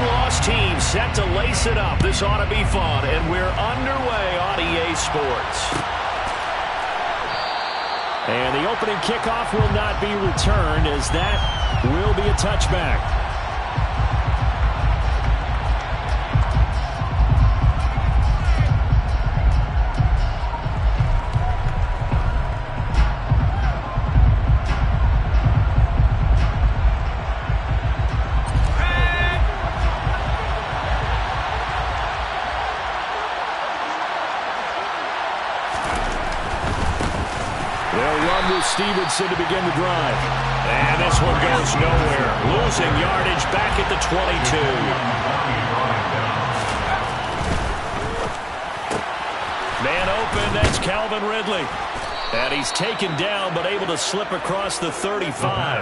win-loss team set to lace it up. This ought to be fun, and we're underway on EA Sports. And the opening kickoff will not be returned, as that will be a touchback. Stevenson to begin the drive. And this one goes nowhere. Losing yardage back at the 22. Man open, that's Calvin Ridley. And he's taken down, but able to slip across the 35.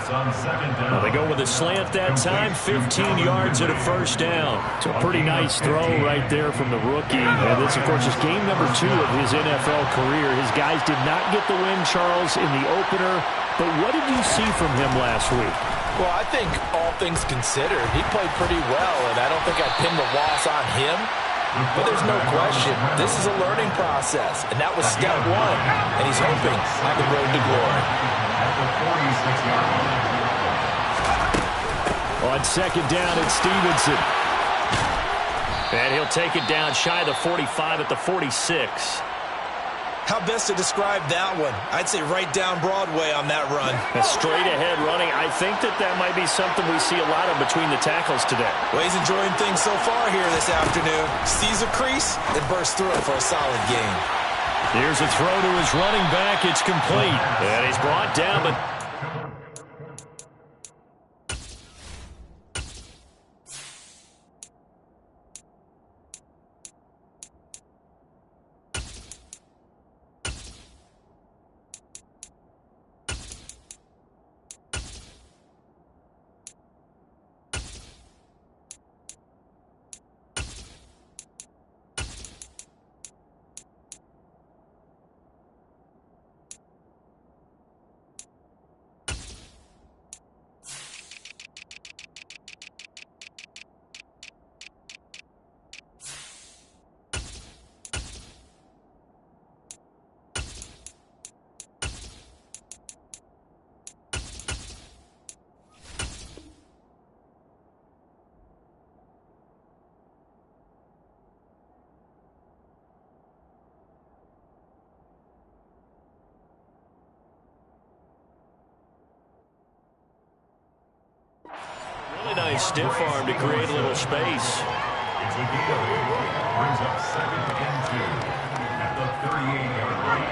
Well, they go with a slant that time, 15 yards and a first down. It's a pretty nice throw right there from the rookie. And this, of course, is game number 2 of his NFL career. His guys did not get the win, Charles, in the opener. But what did you see from him last week? Well, I think all things considered, he played pretty well, and I don't think I'd pin the loss on him. But there's no question, this is a learning process, and that was step 1, and he's hoping on the road to glory. On second down, it's Stevenson. And he'll take it down shy of the 45 at the 46. How best to describe that one? I'd say right down Broadway on that run. A straight ahead running. I think that might be something we see a lot of between the tackles today. Well, he's enjoying things so far here this afternoon. Sees a crease and bursts through it for a solid gain. Here's a throw to his running back. It's complete. And he's brought down, but nice stiff arm to create a little space. Brings up 2nd and 2 at the 38-yard line.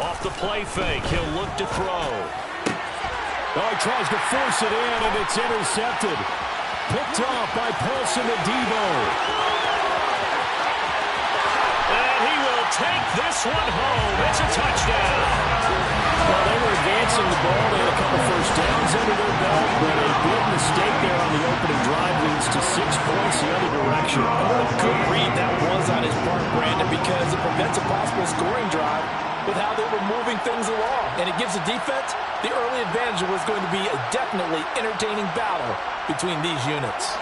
Off the play fake, he'll look to throw. Oh, he tries to force it in, and it's intercepted. Picked off by Paulson Adebo. And he will take this one home. It's a touchdown. Well, they were advancing the ball. They had a couple first downs under their belt, but a big mistake there on the opening drive leads to 6 points the other direction. Good read that was on his part, Brandon, because it prevents a possible scoring drive with how they were moving things along. And it gives the defense the early advantage. Was going to be a definitely entertaining battle between these units.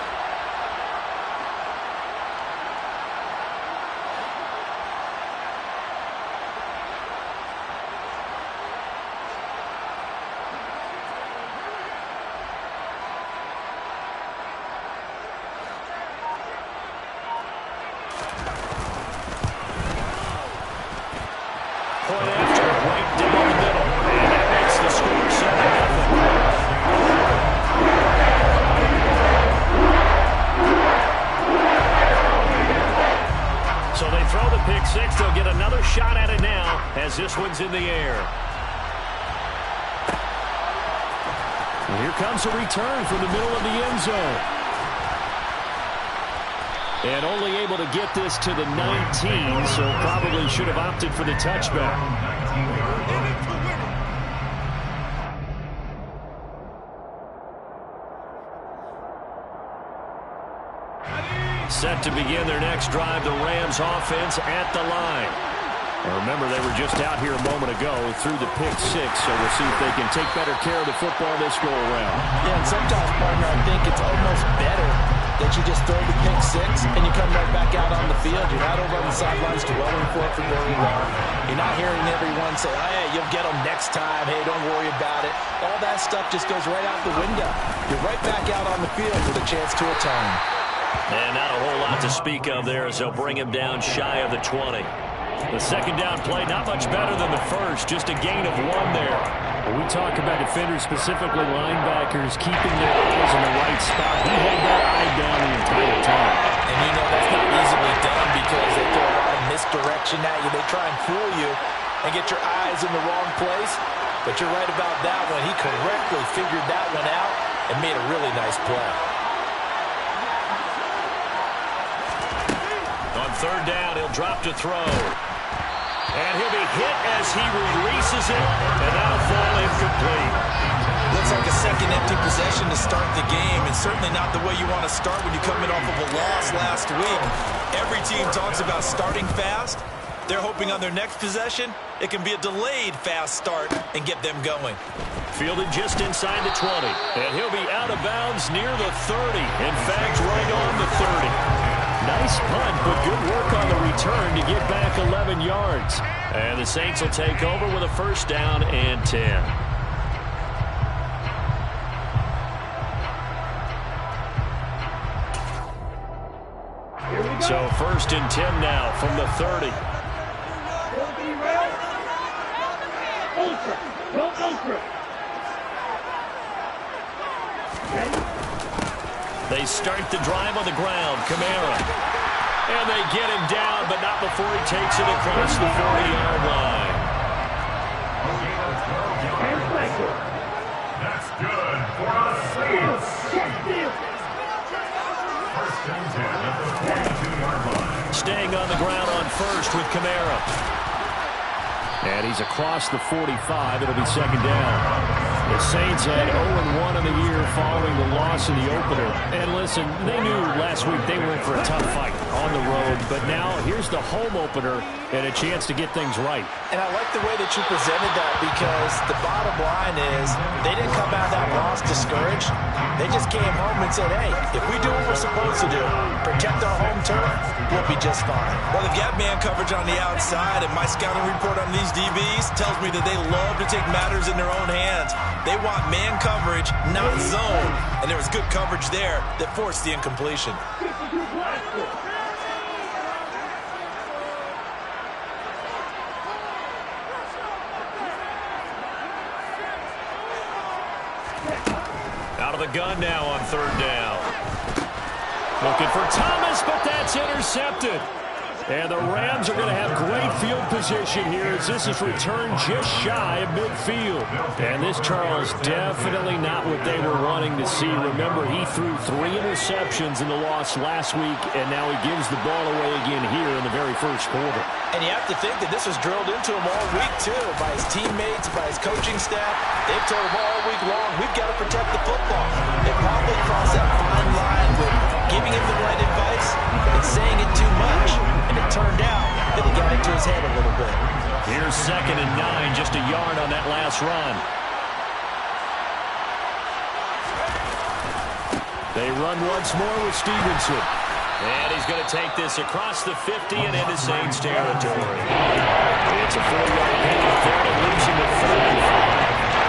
Point after, right down the middle. And that makes the score 7-0. So they throw the pick six. They'll get another shot at it now as this one's in the air. And here comes a return from the middle of the end zone. And only able to get this to the 19, so probably should have opted for the touchback. set to begin their next drive. The Rams offense at the line. And remember, they were just out here a moment ago through the pick six, so we'll see if they can take better care of the football this go-around. Yeah, and sometimes, partner, I think it's almost better that you just throw the pick six and you come right back out on the field. You're not over on the sidelines dwelling for it for very long. You're not hearing everyone say, oh, hey, you'll get them next time. Hey, don't worry about it. All that stuff just goes right out the window. You're right back out on the field with a chance to atone. And not a whole lot to speak of there as they'll bring him down shy of the 20. The second down play, not much better than the first, just a gain of 1 there. When we talk about defenders, specifically linebackers, keeping their eyes in the right spot, he had that eye down the entire time. And you know that's not easily done because they throw a lot of misdirection at you. They try and fool you and get your eyes in the wrong place. But you're right about that one. He correctly figured that one out and made a really nice play. On third down, he'll drop to throw. And he'll be hit as he releases it, and that'll fall incomplete. Looks like a second empty possession to start the game, and certainly not the way you want to start when you're coming off of a loss last week. Every team talks about starting fast. They're hoping on their next possession, it can be a delayed fast start and get them going. Fielded just inside the 20, and he'll be out of bounds near the 30. In fact, right on the 30. Nice punt, but good work on the return to get back 11 yards. And the Saints will take over with a first down and 10. So first and 10 now from the 30. They start the drive on the ground. Kamara. And they get him down, but not before he takes it across the 40-yard line. That's good for the Saints. First and 10 at the 42-yard line. Staying on the ground on first with Kamara. And he's across the 45. It'll be second down. The Saints had 0-1 in the year following the loss in the opener. And listen, they knew last week they were in for a tough fight on the road. But now here's the home opener and a chance to get things right. And I like the way that you presented that because the bottom line is they didn't come out of that loss discouraged. They just came home and said, hey, if we do what we're supposed to do, protect our home turf, we'll be just fine. Well, they've got man coverage on the outside, and my scouting report on these DBs tells me that they love to take matters in their own hands. They want man coverage, not zone. And there was good coverage there that forced the incompletion. Out of the gun now on third down. Looking for Thomas, but that's intercepted. And the Rams are going to have great field position here as this is returned just shy of midfield. And this, Charles, definitely not what they were wanting to see. Remember, he threw 3 interceptions in the loss last week, and now he gives the ball away again here in the very first quarter. And you have to think that this was drilled into him all week, too, by his teammates, by his coaching staff. They've told him all week long, we've got to protect the football. They probably crossed that fine line with giving him the right advice and saying it too much. And it turned out that he got into his head a little bit. Here's second and 9, just a yard on that last run. They run once more with Stevenson. And he's going to take this across the 50 and into Saints territory. It's a 4-yard pickup there, and losing the 35.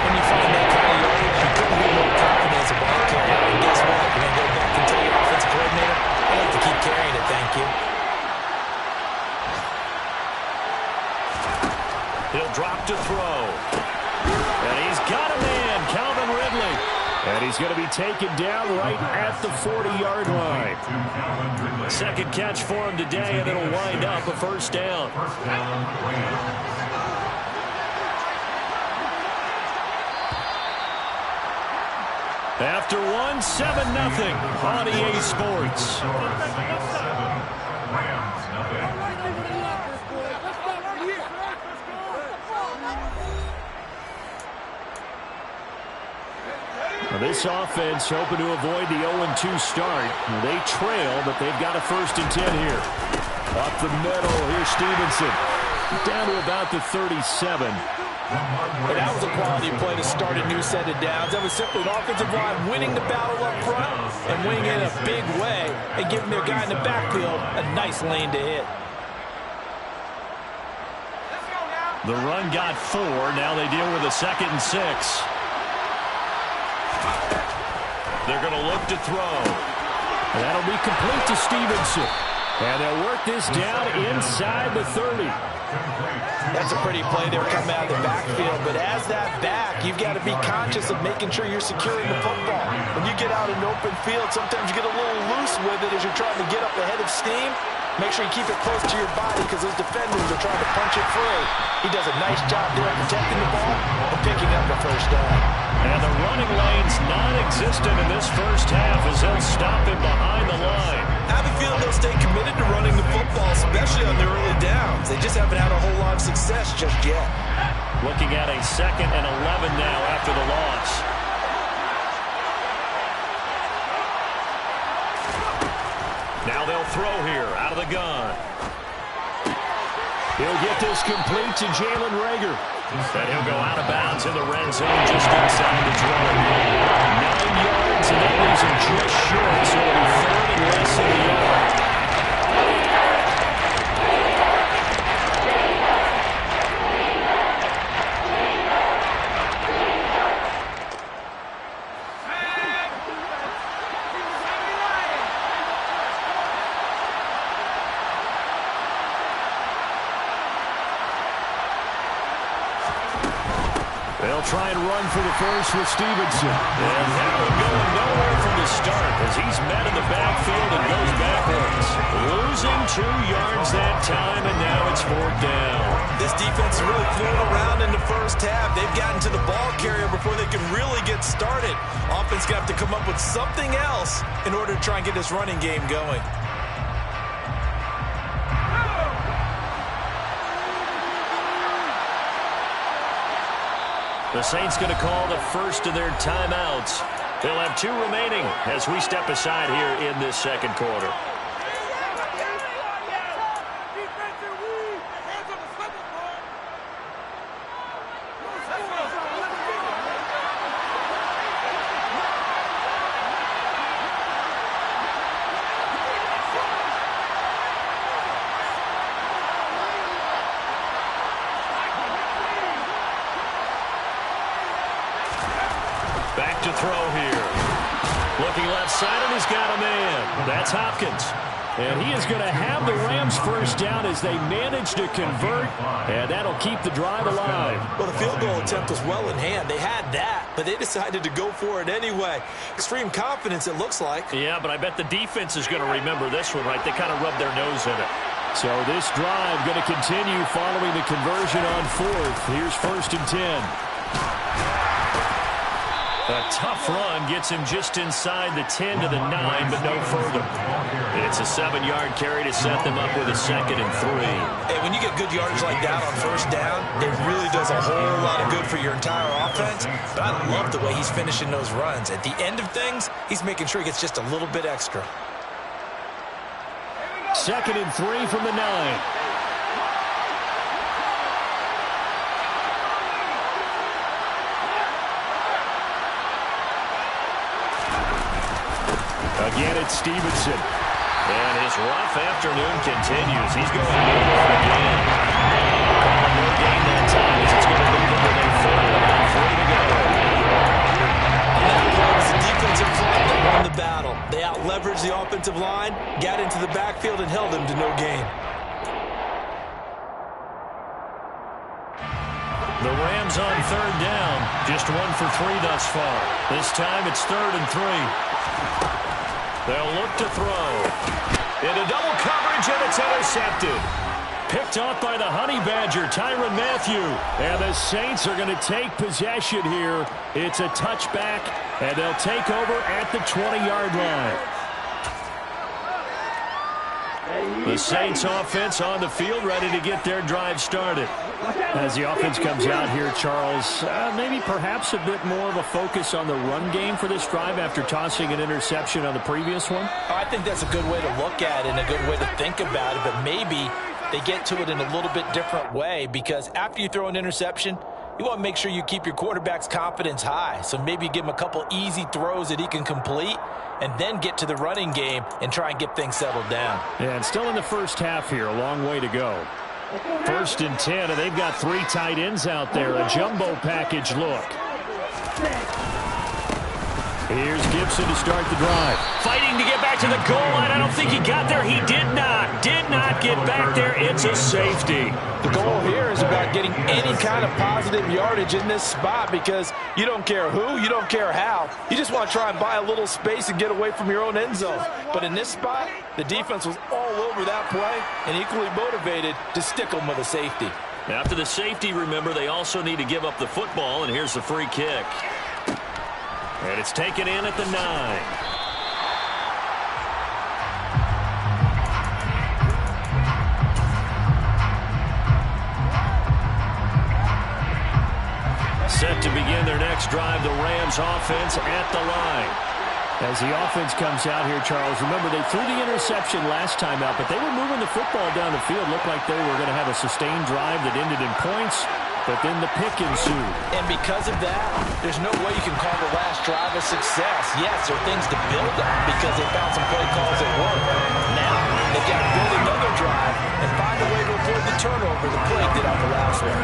When you find that kind of yardage, you couldn't be more confident as a ball carrier. And guess what? You're going to go back and tell your offensive coordinator, I like to keep carrying it, thank you. He'll drop to throw. And he's got a man, Calvin Ridley. And he's going to be taken down right at the 40-yard line. Second catch for him today, and it'll wind up a first down. After 1-7-0 on EA Sports. Well, this offense hoping to avoid the 0-2 start. They trail, but they've got a 1st and 10 here. Up the middle, here's Stevenson. Down to about the 37. And that was a quality play to start a new set of downs. That was simply an offensive line winning the battle up front and winning it in a big way and giving their guy in the backfield a nice lane to hit. The run got 4. Now they deal with a 2nd and 6. They're going to look to throw. That'll be complete to Stevenson. And they'll work this down inside the 30. That's a pretty play there coming out of the backfield. But as that back, you've got to be conscious of making sure you're securing the football. When you get out in open field, sometimes you get a little loose with it as you're trying to get up ahead of steam. Make sure you keep it close to your body because those defenders are trying to punch it free. He does a nice job there protecting the ball and picking up the 1st down. And the running lane's non-existent in this first half as they'll stop him behind the line. I have a feeling they'll stay committed to running the football, especially on the early downs. They just haven't had a whole lot of success just yet. Looking at a 2nd and 11 now after the loss. Now they'll throw here out of the gun. He'll get this complete to Jalen Reagor. And he'll go out of bounds in the red zone just inside the 20. 9 yards, and that leaves him just short, so it'll be 3rd and less than a yard. They'll try and run for the 1st with Stevenson. And now we're going nowhere from the start as he's met in the backfield and goes backwards. Losing 2 yards that time, and now it's 4th down. This defense is really thrown around in the first half. They've gotten to the ball carrier before they can really get started. Offense going to have to come up with something else in order to try and get this running game going. The Saints going to call the 1st of their timeouts. They'll have 2 remaining as we step aside here in this 2nd quarter. Back to throw here. Looking left side, and he's got a man. That's Hopkins. And he is going to have the Rams 1st down as they manage to convert, and that'll keep the drive alive. Well, the field goal attempt was well in hand. They had that, but they decided to go for it anyway. Extreme confidence, it looks like. Yeah, but I bet the defense is going to remember this one, right? They kind of rubbed their nose in it. So this drive going to continue following the conversion on 4th. Here's 1st and 10. A tough run gets him just inside the 10 to the 9, but no further. It's a 7-yard carry to set them up with a 2nd and 3. Hey, when you get good yardage like that on 1st down, it really does a whole lot of good for your entire offense. But I love the way he's finishing those runs. At the end of things, he's making sure he gets just a little bit extra. 2nd and 3 from the 9. Again, it's Stevenson. And his rough afternoon continues. He's going nowhere again. No gain that time as it's going to lead him with a 4th and 3 to go. On that play, it's the defensive front that won the battle. They out-leveraged the offensive line, got into the backfield, and held him to no gain. The Rams on 3rd down. Just 1 for 3 thus far. This time it's 3rd and 3. They'll look to throw. Into double coverage, and it's intercepted. Picked off by the Honey Badger, Tyrann Mathieu. And the Saints are going to take possession here. It's a touchback, and they'll take over at the 20-yard line. The Saints offense on the field, ready to get their drive started. As the offense comes out here, Charles, maybe perhaps a bit more of a focus on the run game for this drive after tossing an interception on the previous one? I think that's a good way to look at it and a good way to think about it, but maybe they get to it in a little bit different way, because after you throw an interception, you want to make sure you keep your quarterback's confidence high. So maybe give him a couple easy throws that he can complete and then get to the running game and try and get things settled down. Yeah, and still in the first half here, a long way to go. 1st and 10, and they've got 3 tight ends out there. A jumbo package look. Here's Gibson to start the drive. Fighting to get back to the goal line. I don't think he got there. He did not get back there. It's a safety. The goal here is about getting any kind of positive yardage in this spot, because you don't care who, you don't care how. You just want to try and buy a little space and get away from your own end zone. But in this spot, the defense was all over that play and equally motivated to stick them with a safety. After the safety, remember, they also need to give up the football, and here's the free kick. And it's taken in at the 9. Set to begin their next drive, the Rams offense at the line. As the offense comes out here, Charles, remember they threw the interception last time out, but they were moving the football down the field. Looked like they were going to have a sustained drive that ended in points, but then the pick ensued. And because of that, there's no way you can call the last drive a success. Yes, there are things to build on because they found some play calls that work. Now, they've got to build another drive and find a way to avoid the turnover the play did on the last one.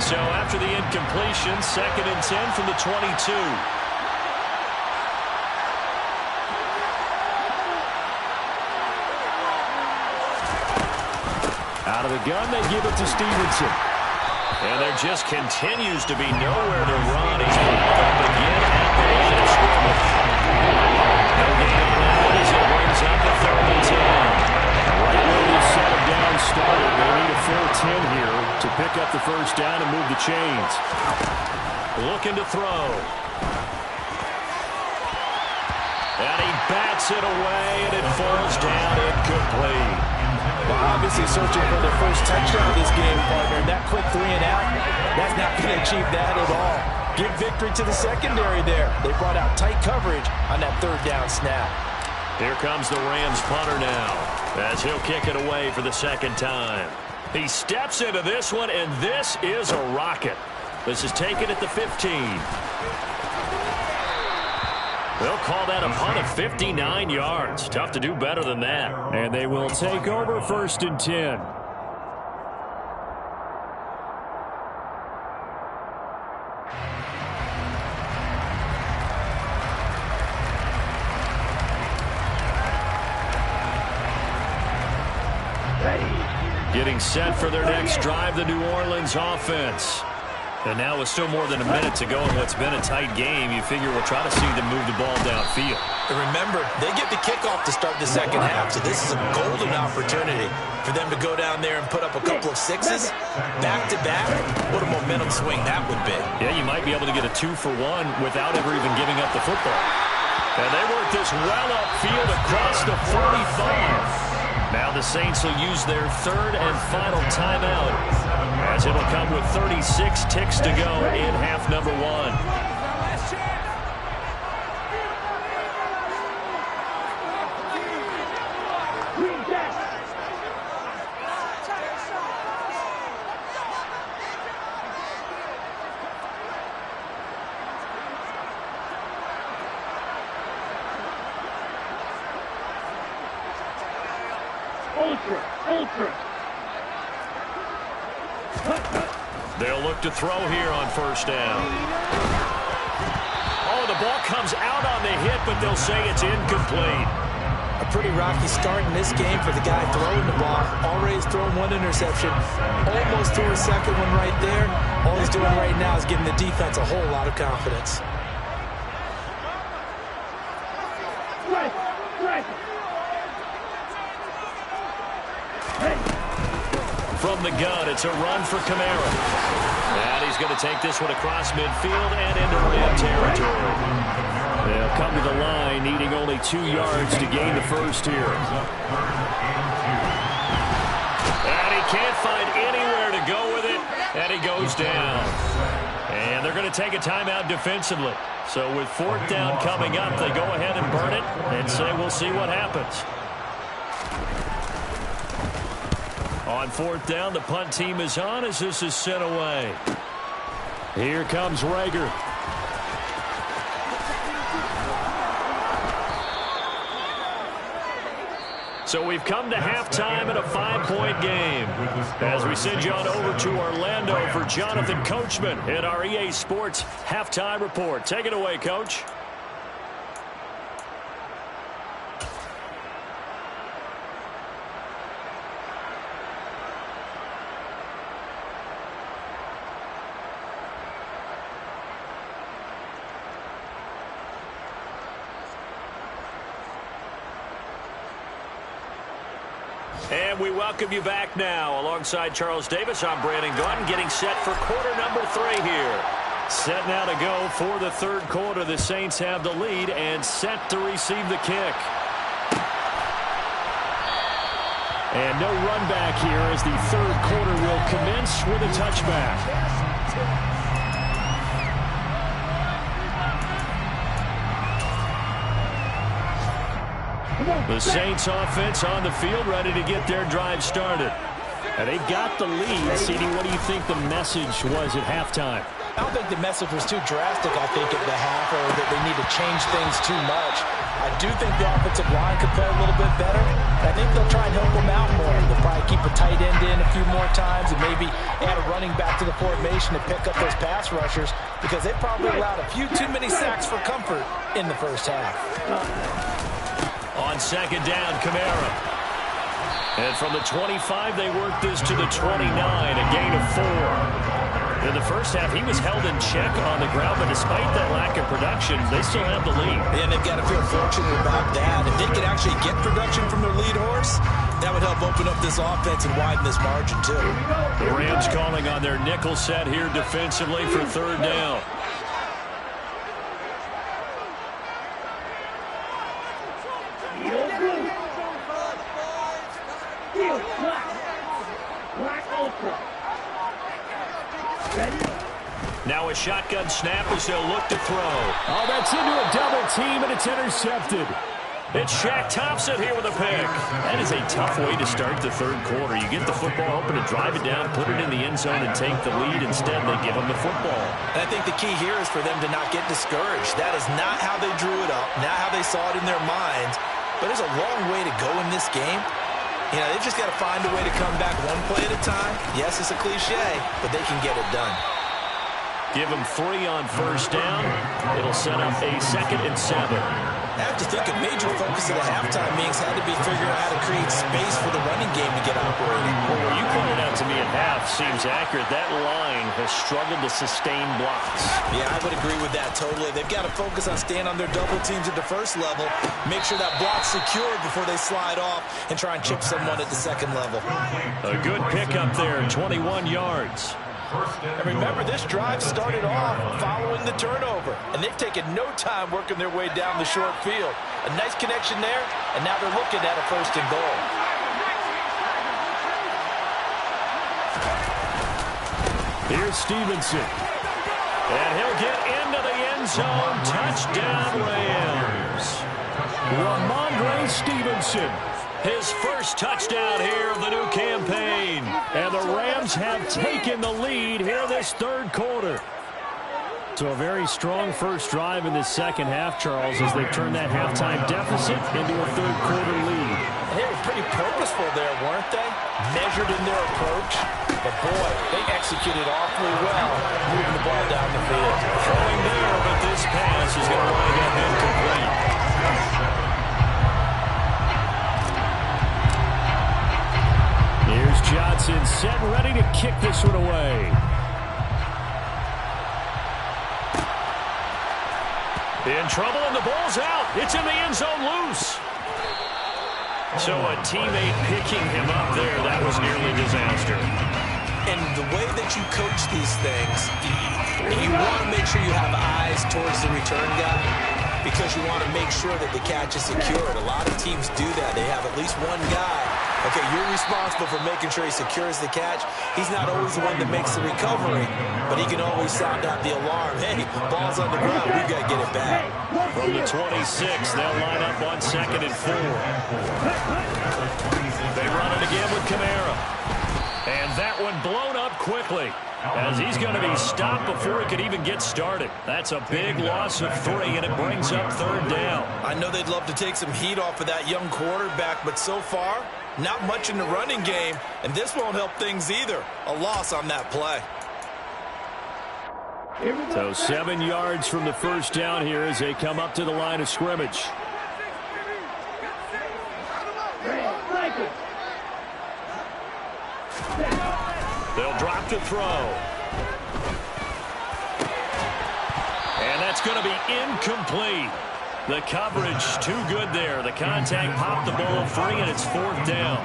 So after the incompletion, 2nd and 10 from the 22. Out of the gun, they give it to Stevenson. And there just continues to be nowhere to run. He's brought up again at the line of scrimmage. No gain on that as it brings up the 3rd and 10. Right where we set him down started. They need a full 10 here to pick up the first down and move the chains. Looking to throw. And he bats it away, and it falls down incomplete. Well, obviously searching for their first touchdown of this game, partner. And that quick 3 and out, that's not going to achieve that at all. Give victory to the secondary there. They brought out tight coverage on that 3rd down snap. Here comes the Rams punter now, as he'll kick it away for the 2nd time. He steps into this one, and this is a rocket. This is taken at the 15. They'll call that a punt of 59 yards. Tough to do better than that. And they will take over 1st and 10. Getting set for their next drive, the New Orleans offense. And now with still more than a minute to go in what's been a tight game, you figure we'll try to see them move the ball downfield. And remember, they get the kickoff to start the 2nd half, so this is a golden opportunity for them to go down there and put up a couple of 6s back-to-back. What a momentum swing that would be. Yeah, you might be able to get a 2-for-1 without ever even giving up the football. And they work this well upfield across the 45. Now the Saints will use their 3rd and final timeout, as it'll come with 36 ticks to go in half number 1. They'll look to throw here on 1st down. Oh, the ball comes out on the hit, but they'll say it's incomplete. A pretty rocky start in this game for the guy throwing the ball. Already has thrown 1 interception. Almost threw a 2nd one right there. All he's doing right now is giving the defense a whole lot of confidence. From the gun, it's a run for Kamara. And he's going to take this one across midfield and into Ram territory. They'll come to the line, needing only 2 yards to gain the first here. And he can't find anywhere to go with it. And he goes down. And they're going to take a timeout defensively. So with fourth down coming up, they go ahead and burn it and say we'll see what happens. On fourth down, the punt team is on as this is sent away. Here comes Rager. So we've come to halftime in a 5-point game. As we send you on over to Orlando for Jonathan Coachman in our EA Sports Halftime Report. Take it away, Coach. And we welcome you back now. Alongside Charles Davis, I'm Brandon Gunn, getting set for quarter number 3 here. Set now to go for the third quarter. The Saints have the lead and set to receive the kick. And no run back here as the third quarter will commence with a touchback. The Saints offense on the field, ready to get their drive started. And they've got the lead. CD, what do you think the message was at halftime? I don't think the message was too drastic, I think, at the half, or that they need to change things too much. I do think the offensive line could play a little bit better. I think they'll try and help them out more. They'll probably keep a tight end in a few more times and maybe add a running back to the formation to pick up those pass rushers, because they probably allowed a few too many sacks for comfort in the first half. On second down, Kamara. And from the 25, they work this to the 29, a gain of 4. In the first half, he was held in check on the ground, but despite that lack of production, they still have the lead. And they've got to feel fortunate about that. If they could actually get production from their lead horse, that would help open up this offense and widen this margin, too. The Rams calling on their nickel set here defensively for third down. Now a shotgun snap as they'll look to throw. Oh, that's into a double team, and it's intercepted. It's Shaq Thompson here with a pick. That is a tough way to start the third quarter. You get the football open to drive it down, put it in the end zone, and take the lead. Instead, they give them the football. And I think the key here is for them to not get discouraged. That is not how they drew it up, not how they saw it in their minds. But there's a long way to go in this game. You know, they've just got to find a way to come back one play at a time. Yes, it's a cliche, but they can get it done. Give them 3 on first down. It'll set up a 2nd and 7. I have to think a major focus of the halftime meetings had to be figuring out how to create space for the running game to get operating. Well, what you pointed out to me at half seems accurate. That line has struggled to sustain blocks. Yeah, I would agree with that totally. They've got to focus on staying on their double teams at the first level, make sure that block's secured before they slide off and try and chip someone at the second level. A good pickup there, 21 yards. And remember, this drive started off following the turnover, and they've taken no time working their way down the short field. A nice connection there, and now they're looking at a 1st and goal. Here's Stevenson. And he'll get into the end zone. Touchdown, Rams. Ramondre Stevenson. His first touchdown here of the new campaign. And the Rams have taken the lead here this third quarter. So a very strong first drive in this second half, Charles, as they've turned that halftime deficit into a third quarter lead. They were pretty purposeful there, weren't they? Measured in their approach. But boy, they executed awfully well, moving the ball down the field. Throwing there, but this pass is going to wind up incomplete. Here's Johnson set ready to kick this one away. In trouble, and the ball's out. It's in the end zone loose. So a teammate picking him up there, that was nearly disaster. And the way that you coach these things, you want to make sure you have eyes towards the return guy, because you want to make sure that the catch is secured. A lot of teams do that. They have at least one guy Okay, you're responsible for making sure he secures the catch. He's not always the one that makes the recovery, but he can always sound out the alarm. Hey, ball's on the ground. We've got to get it back. From the 26, they'll line up on 2nd and 4. They run it again with Kamara. And that one blown up quickly, as he's going to be stopped before he could even get started. That's a big loss of 3, and it brings up 3rd down. I know they'd love to take some heat off of that young quarterback, but so far, not much in the running game, and this won't help things either. A loss on that play. So 7 yards from the 1st down here as they come up to the line of scrimmage. They'll drop to throw. And that's going to be incomplete. The coverage too good there. The contact popped the ball free, and it's 4th down.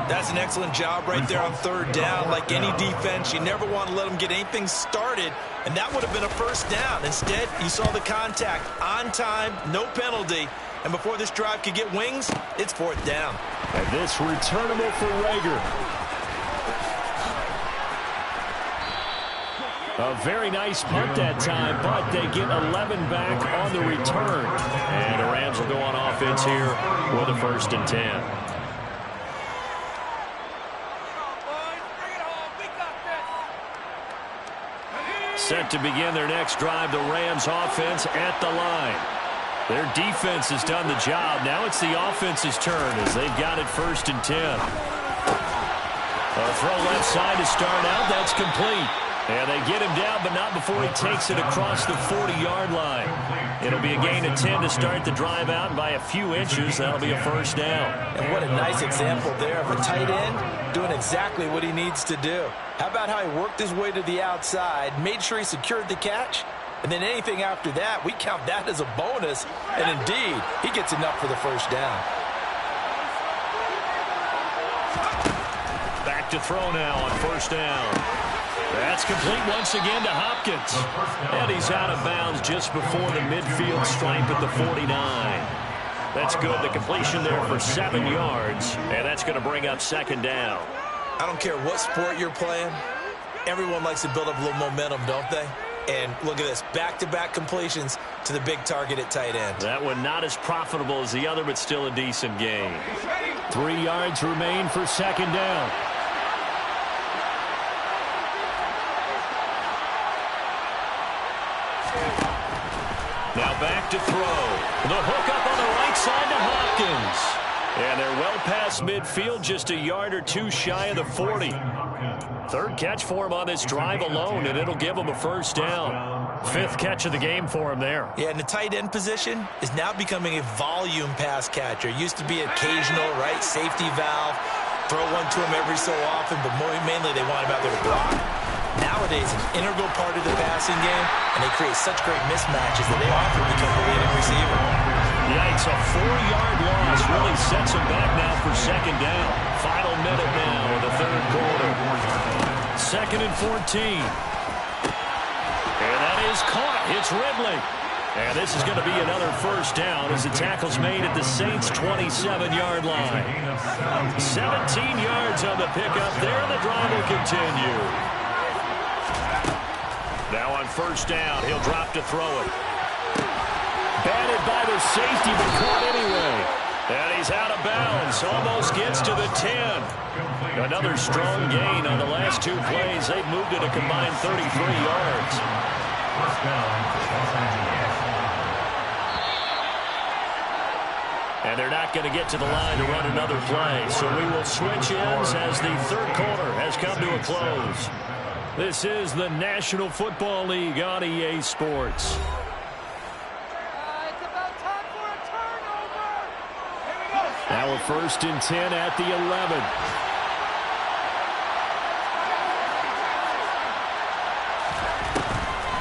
That's an excellent job right there on 3rd down. Like any defense, you never want to let them get anything started, and that would have been a 1st down. Instead, you saw the contact on time, no penalty, and before this drive could get wings, it's 4th down. And this returnable for Rager. A very nice punt that time, but they get 11 back on the return. And the Rams will go on offense here with a 1st and 10. Set to begin their next drive, the Rams offense at the line. Their defense has done the job. Now it's the offense's turn as they've got it 1st and 10. A throw left side to start out. That's complete. And they get him down, but not before he takes it across the 40-yard line. It'll be a gain of 10 to start the drive out, and by a few inches, that'll be a 1st down. And what a nice example there of a tight end doing exactly what he needs to do. How about how he worked his way to the outside, made sure he secured the catch, and then anything after that, we count that as a bonus. And indeed, he gets enough for the 1st down. Back to throw now on 1st down. That's complete once again to Hopkins. And he's out of bounds just before the midfield stripe at the 49. That's good. The completion there for 7 yards. And that's going to bring up 2nd down. I don't care what sport you're playing. Everyone likes to build up a little momentum, don't they? And look at this. Back-to-back completions to the big target at tight end. That one not as profitable as the other, but still a decent gain. 3 yards remain for 2nd down. Now back to throw. The hook up on the right side to Hopkins. And they're well past midfield, just a yard or 2 shy of the 40. 3rd catch for him on this drive alone, and it'll give him a 1st down. 5th catch of the game for him there. Yeah, and the tight end position is now becoming a volume pass catcher. Used to be occasional, right, safety valve. Throw one to him every so often, but mainly they want him out there to block. Nowadays, an integral part of the passing game, and they create such great mismatches that they often become the leading receiver. Yikes, a 4-yard loss really sets them back now for 2nd down. Final minute now of the 3rd quarter. 2nd and 14. And that is caught. It's Ridley. And this is going to be another 1st down as the tackle's made at the Saints' 27-yard line. 17 yards on the pickup there. The drive will continue. Now on 1st down, he'll drop to throw it. Batted by the safety, but caught anyway. And he's out of bounds. Almost gets to the 10. Another strong gain on the last 2 plays. They've moved it a combined 33 yards. And they're not going to get to the line to run another play. So we will switch ends as the 3rd quarter has come to a close. This is the National Football League on EA Sports. It's about time for a turnover. Here we go. Now a 1st and 10 at the 11.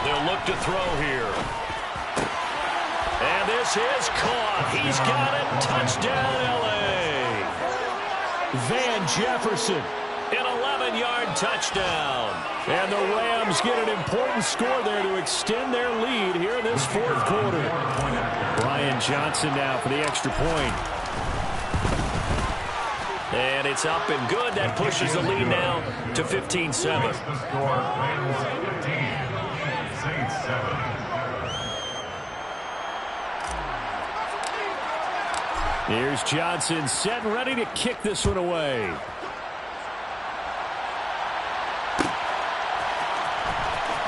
They'll look to throw here. And this is caught. He's got it. Touchdown, L.A. Van Jefferson. An 11-yard touchdown. And the Rams get an important score there to extend their lead here in this 4th quarter. Brian Johnson now for the extra point. And it's up and good. That pushes the lead now to 15-7. The score, Rams 15, Saints 7. Here's Johnson set and ready to kick this one away.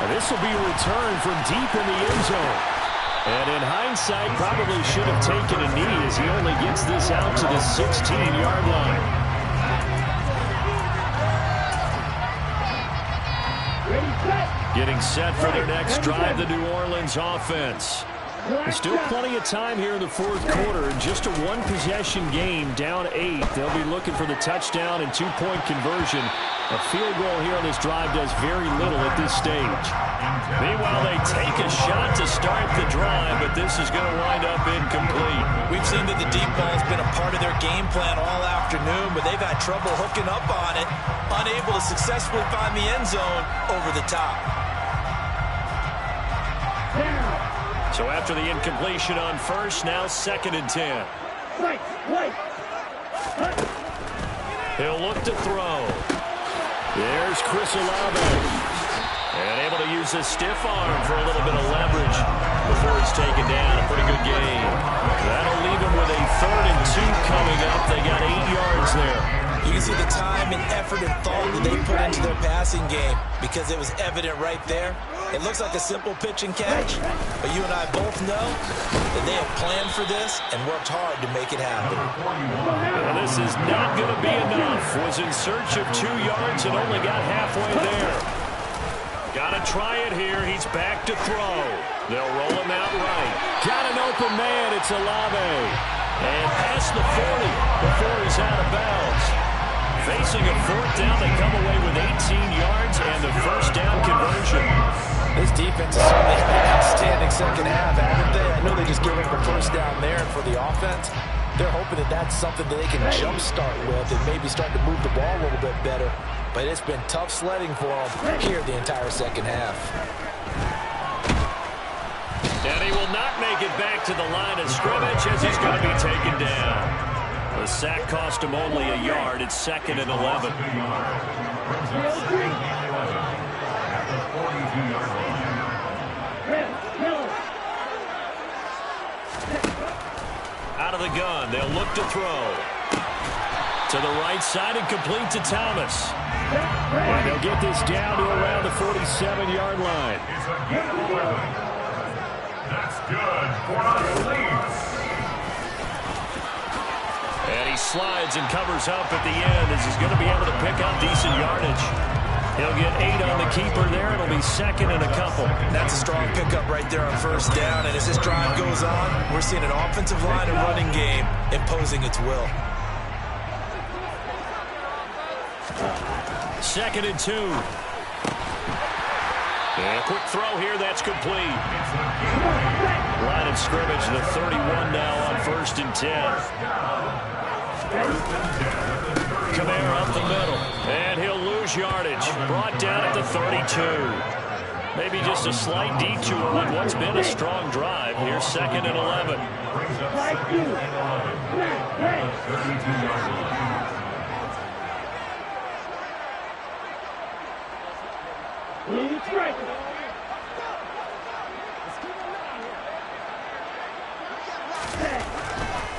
And this will be a return from deep in the end zone. And in hindsight, probably should have taken a knee as he only gets this out to the 16-yard line. Getting set for their next drive, the New Orleans offense. There's still plenty of time here in the fourth quarter. In just a one-possession game, down 8. They'll be looking for the touchdown and two-point conversion. A field goal here on this drive does very little at this stage. Meanwhile, they take a shot to start the drive, but this is going to wind up incomplete. We've seen that the deep ball has been a part of their game plan all afternoon, but they've had trouble hooking up on it, unable to successfully find the end zone over the top. So after the incompletion on first, now 2nd and 10. He'll look to throw. There's Chris Olave. And able to use his stiff arm for a little bit of leverage before he's taken down. A pretty good game. That'll leave him with a 3rd and 2 coming up. They got 8 yards there. You can see the time and effort and thought that they put into their passing game because it was evident right there. It looks like a simple pitch and catch, but you and I both know that they have planned for this and worked hard to make it happen. Well, this is not going to be enough. Was in search of 2 yards and only got halfway there. Got to try it here. He's back to throw. They'll roll him out right. Got an open man. It's Olave. And past the 40 before he's out of bounds. Facing a 4th down, they come away with 18 yards and the first down conversion. This defense has certainly had an outstanding second half, haven't they? I know they just gave up a first down there, and for the offense, they're hoping that that's something that they can jumpstart with and maybe start to move the ball a little bit better. But it's been tough sledding for them here the entire second half. And he will not make it back to the line of scrimmage as he's going to be taken down. The sack cost him only a yard. It's 2nd and 11. Out of the gun, they'll look to throw. To the right side and complete to Thomas. And they'll get this down to around the 47-yard line. That's good for the lead. And he slides and covers up at the end as he's going to be able to pick up decent yardage. He'll get 8 on the keeper there. It'll be 2nd and a couple. That's a strong pickup right there on first down. And as this drive goes on, we're seeing an offensive line and running game imposing its will. 2nd and 2. And a quick throw here. That's complete. Line of scrimmage, the 31 now on 1st and 10. Kamara up the middle, and he'll lose yardage. Brought down at the 32. Maybe just a slight detour on what's been a strong drive. Here's 2nd and 11.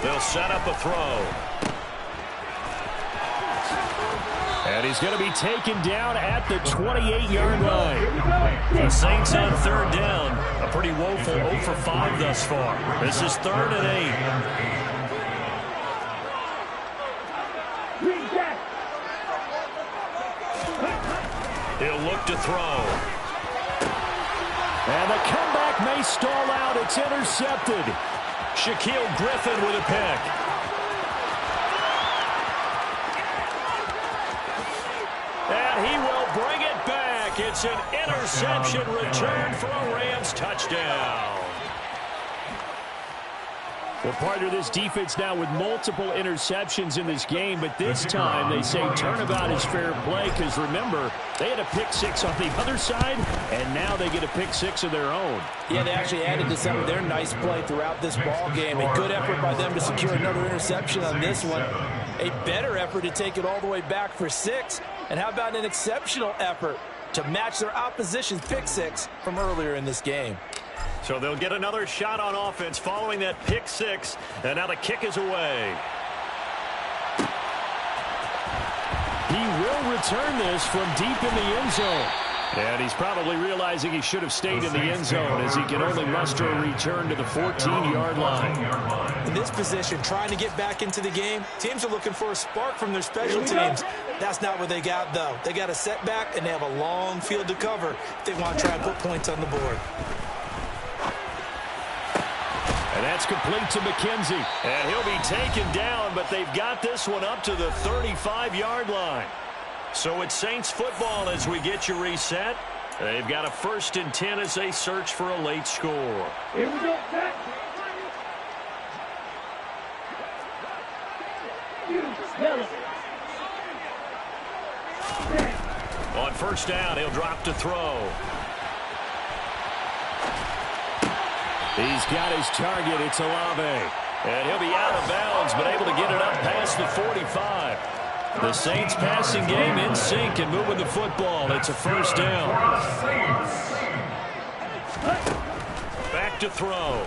They'll set up a throw. And he's going to be taken down at the 28-yard line. The Saints on 3rd down. A pretty woeful 0 for 5 thus far. This is 3rd and 8. He'll look to throw. And the comeback may stall out. It's intercepted. Shaquille Griffin with a pick. And he will bring it back. It's an interception return for a Rams touchdown. Well, partner, this defense now with multiple interceptions in this game, but this time they say turnabout is fair play because, remember, they had a pick-6 on the other side, and now they get a pick-6 of their own. Yeah, they actually added to some of their nice play throughout this ball game. A good effort by them to secure another interception on this one. A better effort to take it all the way back for 6. And how about an exceptional effort to match their opposition's pick 6 from earlier in this game? So they'll get another shot on offense following that pick 6. And now the kick is away. He will return this from deep in the end zone. And he's probably realizing he should have stayed in the end zone as he can only muster a return to the 14-yard line. In this position, trying to get back into the game, teams are looking for a spark from their special teams. That's not what they got, though. They got a setback, and they have a long field to cover if they want to try and put points on the board. And that's complete to McKenzie. And he'll be taken down, but they've got this one up to the 35-yard line. So it's Saints football as we get you reset. They've got a 1st and 10 as they search for a late score. Here we go, set. On 1st down, he'll drop to throw. He's got his target. It's Olave. And he'll be out of bounds, but able to get it up past the 45. The Saints passing game in sync and moving the football. It's a 1st down. Back to throw.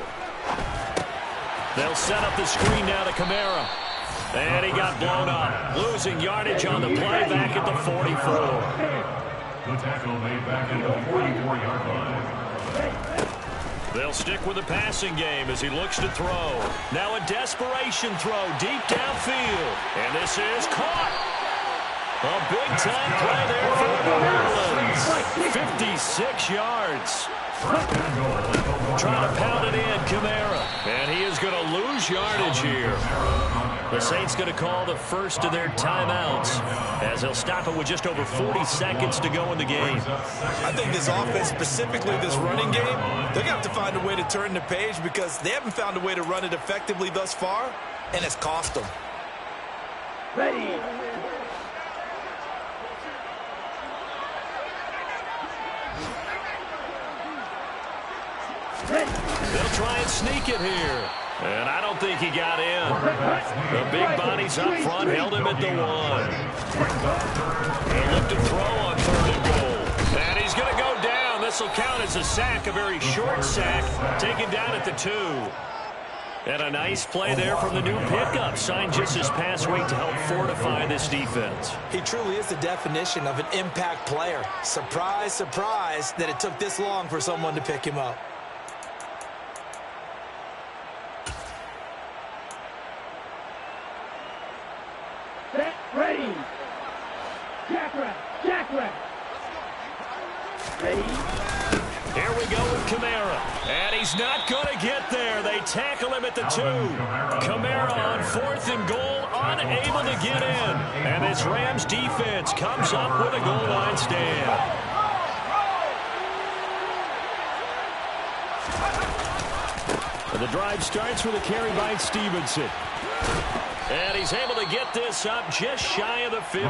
They'll set up the screen now to Kamara. And he got blown up. Losing yardage on the play back at the 44. The tackle made back at the 44-yard line. They'll stick with the passing game as he looks to throw. Now a desperation throw deep downfield. And this is caught. A big-time play there for the Maryland. 56 yards. Trying to pound it in, Kamara. And he is going to lose yardage here. The Saints going to call the first of their timeouts as they'll stop it with just over 40 seconds to go in the game. I think this offense, specifically this running game, they're going to have to find a way to turn the page because they haven't found a way to run it effectively thus far, and it's cost them. Ready. They'll try and sneak it here. And I don't think he got in. The big bodies up front held him at the 1. They'll look to throw on 3rd and goal. And he's going to go down. This will count as a sack, a very short sack, taken down at the 2. And a nice play there from the new pickup, signed just this past week to help fortify this defense. He truly is the definition of an impact player. Surprise, surprise that it took this long for someone to pick him up. Ready. Jack. Ready. Here we go with Kamara. And he's not going to get there. They tackle him at the 2. Kamara on 4th and goal, unable to get in. And this Rams defense comes up with a goal line stand. And the drive starts with a carry by Stevenson. And he's able to get this up just shy of the 15.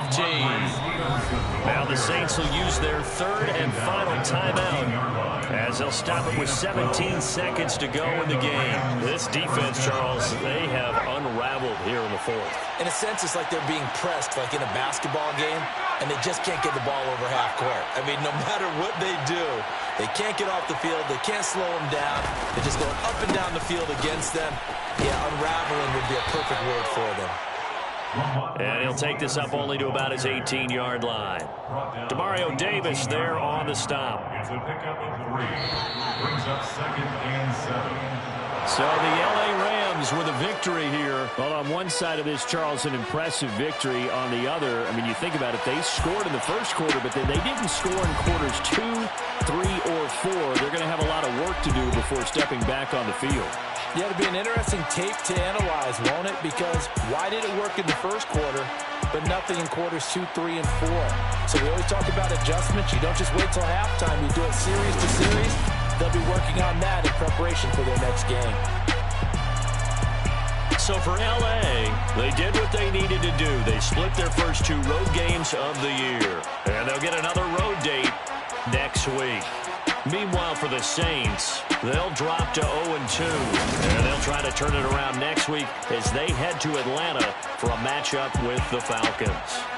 Now the Saints will use their 3rd and final timeout as they'll stop it with 17 seconds to go in the game. This defense, Charles, they have unraveled here in the 4th. In a sense, it's like they're being pressed like in a basketball game, and they just can't get the ball over half court. I mean, no matter what they do, they can't get off the field. They can't slow them down. They're just going up and down the field against them. Yeah, unraveling would be a perfect word for them. And he'll take this up only to about his 18-yard line. Demario Davis there on the stop. It's a pickup of 3. Brings up 2nd and 7. So the L.A. Rams with a victory here. Well, on one side of this, Charles, an impressive victory. On the other, I mean, you think about it, they scored in the first quarter, but then they didn't score in quarters 2, 3, or 4. They're going to have a lot of work to do before stepping back on the field. Yeah, it'll be an interesting tape to analyze, won't it? Because why did it work in the first quarter, but nothing in quarters 2, 3, and 4? So we always talk about adjustments. You don't just wait till halftime. You do it series to series. They'll be working on that in preparation for their next game. So for L.A., they did what they needed to do. They split their first 2 road games of the year. And they'll get another road date next week. Meanwhile, for the Saints, they'll drop to 0-2. And they'll try to turn it around next week as they head to Atlanta for a matchup with the Falcons.